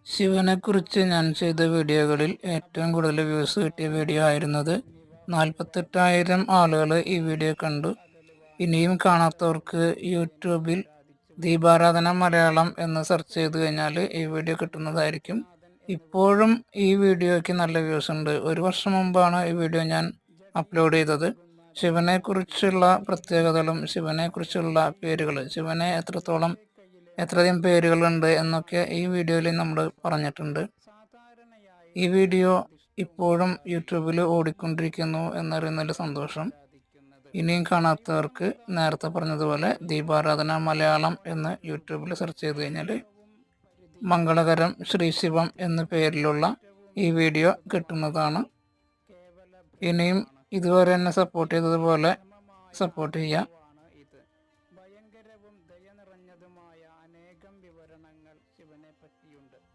ശിവനെക്കുറിച്ച് ഞാൻ ചെയ്ത വീഡിയോകളിൽ ഏറ്റവും കൂടുതൽ വ്യൂസ് കിട്ടിയ വീഡിയോ ആയിരുന്നത്. 48,000 ആളുകൾ ഈ വീഡിയോ കണ്ടു. ഇനിയും കാണാത്തവർക്ക് യൂട്യൂബിൽ ദീപാരാധന മലയാളം എന്ന് സെർച്ച് ചെയ്ത് കഴിഞ്ഞാൽ ഈ വീഡിയോ കിട്ടുന്നതായിരിക്കും. ഇപ്പോഴും ഈ വീഡിയോയ്ക്ക് നല്ല വ്യൂസ് ഉണ്ട്. ഒരു വർഷം മുമ്പാണ് ഈ വീഡിയോ ഞാൻ അപ്ലോഡ് ചെയ്തത്. ശിവനെക്കുറിച്ചുള്ള പ്രത്യേകതകളും ശിവനെക്കുറിച്ചുള്ള പേരുകൾ, ശിവനെ എത്രയധികം പേരുകളുണ്ട് എന്നൊക്കെ ഈ വീഡിയോയിൽ നമ്മൾ പറഞ്ഞിട്ടുണ്ട്. ഈ വീഡിയോ ഇപ്പോഴും യൂട്യൂബിൽ ഓടിക്കൊണ്ടിരിക്കുന്നു എന്നറിയുന്നതിൽ സന്തോഷം. ഇനിയും കാണാത്തവർക്ക് നേരത്തെ പറഞ്ഞതുപോലെ ദീപാരാധന മലയാളം എന്ന് യൂട്യൂബിൽ സെർച്ച് ചെയ്ത് കഴിഞ്ഞാൽ മംഗളകരം ശ്രീ ശിവം എന്ന പേരിലുള്ള ഈ വീഡിയോ കിട്ടുന്നതാണ്. ഇനിയും ഇതുവരെ എന്നെ സപ്പോർട്ട് ചെയ്തതുപോലെ സപ്പോർട്ട് ചെയ്യുക.